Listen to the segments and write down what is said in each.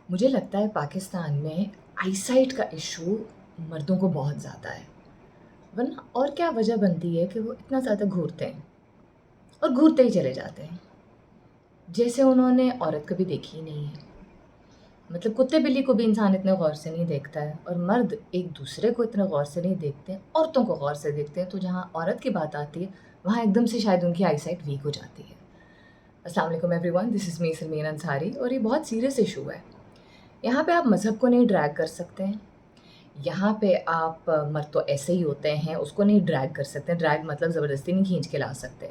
مجھے لگتا ہے پاکستان میں آئی سائٹ کا ایشو مردوں کو بہت زیادہ ہے، ورنہ اور کیا وجہ بنتی ہے کہ وہ اتنا زیادہ گھورتے ہیں اور گھورتے ہی چلے جاتے ہیں، جیسے انہوں نے عورت کبھی دیکھی ہی نہیں ہے۔ مطلب کتے بلی کو بھی انسان اتنے غور سے نہیں دیکھتا ہے، اور مرد ایک دوسرے کو اتنے غور سے نہیں دیکھتے ہیں، عورتوں کو غور سے دیکھتے ہیں، تو جہاں عورت کی بات آتی ہے وہاں ایک دم سے شاید ان کی آئی سائٹ ویک ہو جاتی ہے۔ السلام علیکم ایوری ون، دس از می سلمین انصاری، اور یہ بہت سیریس ایشو ہے۔ یہاں پہ آپ مذہب کو نہیں ڈریگ کر سکتے ہیں، یہاں پہ آپ مرد تو ایسے ہی ہوتے ہیں اس کو نہیں ڈریگ کر سکتے، ڈریگ مطلب زبردستی نہیں کھینچ کے لا سکتے،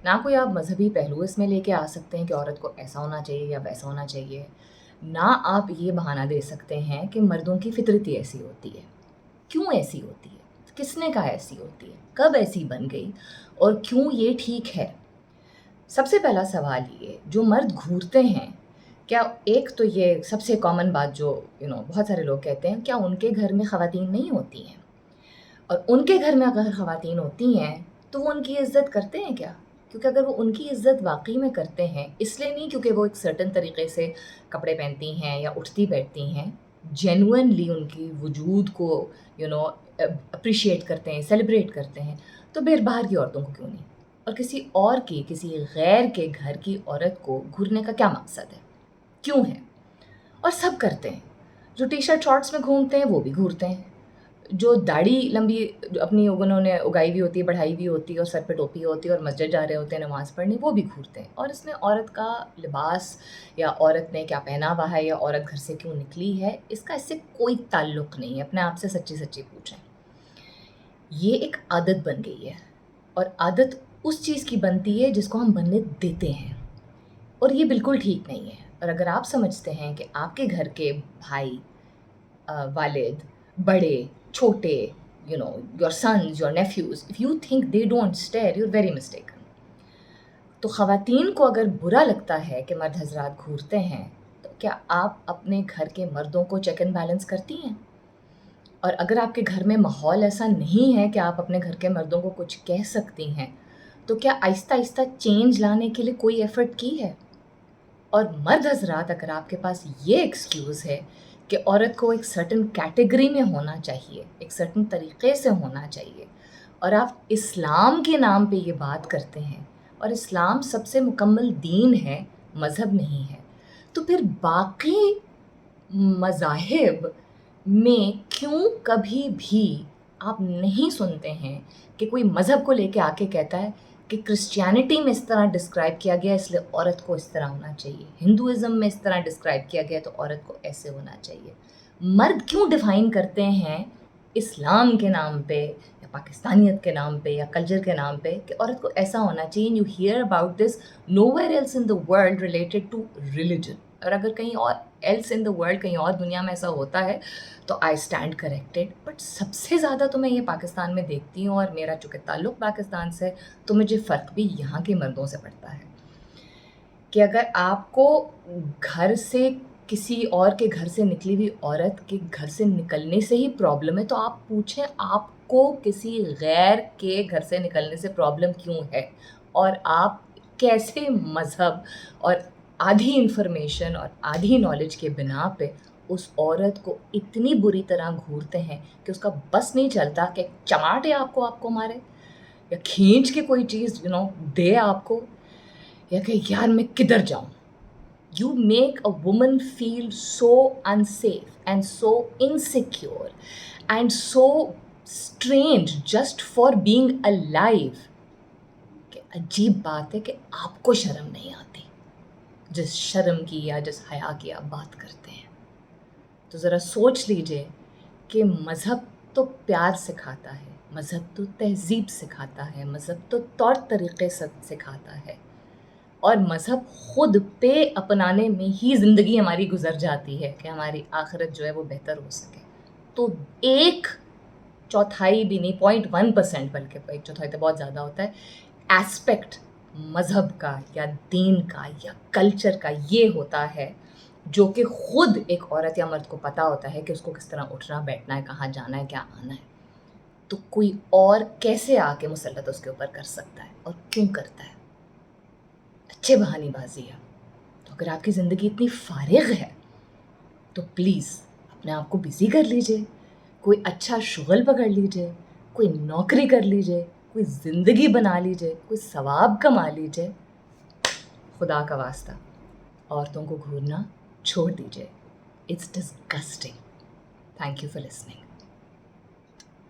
نہ کوئی آپ مذہبی پہلو اس میں لے کے آ سکتے ہیں کہ عورت کو ایسا ہونا چاہیے یا ویسا ہونا چاہیے، نہ آپ یہ بہانہ دے سکتے ہیں کہ مردوں کی فطرت ہی ایسی ہوتی ہے۔ کیوں ایسی ہوتی ہے؟ کس نے کہا ایسی ہوتی ہے؟ کب ایسی بن گئی؟ اور کیوں یہ ٹھیک ہے؟ سب سے پہلا سوال یہ، جو مرد گھورتے ہیں، کیا ایک تو یہ سب سے کامن بات جو بہت سارے لوگ کہتے ہیں، کیا ان کے گھر میں خواتین نہیں ہوتی ہیں؟ اور ان کے گھر میں اگر خواتین ہوتی ہیں تو وہ ان کی عزت کرتے ہیں کیا؟ کیونکہ اگر وہ ان کی عزت واقعی میں کرتے ہیں، اس لیے نہیں کیونکہ وہ ایک سرٹن طریقے سے کپڑے پہنتی ہیں یا اٹھتی بیٹھتی ہیں، جینوئنلی ان کی وجود کو اپریشیٹ کرتے ہیں، سیلیبریٹ کرتے ہیں، تو پھر باہر کی عورتوں کو کیوں نہیں؟ اور کسی غیر کے گھر کی عورت کو گھرنے کا کیا مقصد ہے؟ کیوں ہے؟ اور سب کرتے ہیں، جو ٹی شرٹ شارٹس میں گھومتے ہیں وہ بھی گھورتے ہیں، جو داڑھی لمبی جو اپنی انہوں نے اگائی ہوئی ہوتی ہے، بڑھائی ہوئی ہوتی ہے، اور سر پہ ٹوپی ہوتی ہے اور مسجد جا رہے ہوتے ہیں نماز پڑھنے، وہ بھی گھورتے ہیں۔ اور اس میں عورت کا لباس یا عورت نے کیا پہنا ہوا ہے یا عورت گھر سے کیوں نکلی ہے، اس کا اس سے کوئی تعلق نہیں ہے۔ اپنے آپ سے سچی سچی پوچھیں، یہ ایک عادت بن گئی ہے، اور عادت اس چیز کی بنتی ہے جس کو ہم بننے دیتے ہیں، اور یہ بالکل ٹھیک نہیں ہے۔ اور اگر آپ سمجھتے ہیں کہ آپ کے گھر کے بھائی، والد، بڑے، چھوٹے، your sons, your nephews, if you think they don't stare, you're very mistaken۔ تو خواتین کو اگر برا لگتا ہے کہ مرد حضرات گھورتے ہیں، تو کیا آپ اپنے گھر کے مردوں کو چیک اینڈ بیلنس کرتی ہیں؟ اور اگر آپ کے گھر میں ماحول ایسا نہیں ہے کہ آپ اپنے گھر کے مردوں کو کچھ کہہ سکتی ہیں، تو کیا آہستہ آہستہ چینج لانے کے لیے کوئی ایفرٹ کی ہے؟ اور مرد حضرات، اگر آپ کے پاس یہ ایکسکیوز ہے کہ عورت کو ایک سرٹن کیٹیگری میں ہونا چاہیے، ایک سرٹن طریقے سے ہونا چاہیے، اور آپ اسلام کے نام پہ یہ بات کرتے ہیں، اور اسلام سب سے مکمل دین ہے، مذہب نہیں ہے، تو پھر باقی مذاہب میں کیوں کبھی بھی آپ نہیں سنتے ہیں کہ کوئی مذہب کو لے کے آ کے کہتا ہے کہ کرسچینٹی میں اس طرح ڈسکرائب کیا گیا اس لیے عورت کو اس طرح ہونا چاہیے، ہندوازم میں اس طرح ڈسکرائب کیا گیا تو عورت کو ایسے ہونا چاہیے؟ مرد کیوں ڈیفائن کرتے ہیں اسلام کے نام پہ یا پاکستانیت کے نام پہ یا کلچر کے نام پہ کہ عورت کو ایسا ہونا چاہیے؟ You hear about this nowhere else in the world related to religion, اور اگر کہیں اور ایلس ان دا ورلڈ، کہیں اور دنیا میں ایسا ہوتا ہے تو آئی اسٹینڈ کریکٹڈ، بٹ سب سے زیادہ تو میں یہ پاکستان میں دیکھتی ہوں، اور میرا چونکہ تعلق پاکستان سے تو مجھے فرق بھی یہاں کے مردوں سے پڑتا ہے کہ اگر آپ کو گھر سے کسی اور کے گھر سے نکلی ہوئی عورت کے گھر سے نکلنے سے ہی پرابلم ہے، تو آپ پوچھیں آپ کو کسی غیر کے گھر سے نکلنے سے پرابلم کیوں ہے، اور آپ کیسے مذہب اور آدھی انفارمیشن اور آدھی نالج کے بنا پہ اس عورت کو اتنی بری طرح گھورتے ہیں کہ اس کا بس نہیں چلتا کہ چماٹے آپ کو مارے، یا کھینچ کے کوئی چیز دے آپ کو، یا کہ یار میں کدھر جاؤں۔ You make a woman feel so unsafe and so insecure and so strange just for being alive کہ عجیب بات ہے کہ آپ کو شرم نہیں آتی جس شرم کی یا جس حیا کی آپ بات کرتے ہیں۔ تو ذرا سوچ لیجئے کہ مذہب تو پیار سکھاتا ہے، مذہب تو تہذیب سکھاتا ہے، مذہب تو طور طریقے سکھاتا ہے، اور مذہب خود پہ اپنانے میں ہی زندگی ہماری گزر جاتی ہے کہ ہماری آخرت جو ہے وہ بہتر ہو سکے۔ تو ایک چوتھائی بھی نہیں، 0.1%، بلکہ ایک چوتھائی تو بہت زیادہ ہوتا ہے، ایسپیکٹ مذہب کا یا دین کا یا کلچر کا یہ ہوتا ہے جو کہ خود ایک عورت یا مرد کو پتہ ہوتا ہے کہ اس کو کس طرح اٹھنا بیٹھنا ہے، کہاں جانا ہے، کیا آنا ہے، تو کوئی اور کیسے آ کے مسلط اس کے اوپر کر سکتا ہے اور کیوں کرتا ہے؟ اچھے بہانے بازی ہے۔ تو اگر آپ کی زندگی اتنی فارغ ہے تو پلیز اپنے آپ کو بزی کر لیجیے، کوئی اچھا شغل پکڑ لیجیے، کوئی نوکری کر لیجیے، کوئی زندگی بنا لیجیے، کوئی ثواب کما لیجیے. خدا کا واسطہ عورتوں کو گھورنا چھوڑ دیجیے. It's disgusting. Thank you for listening.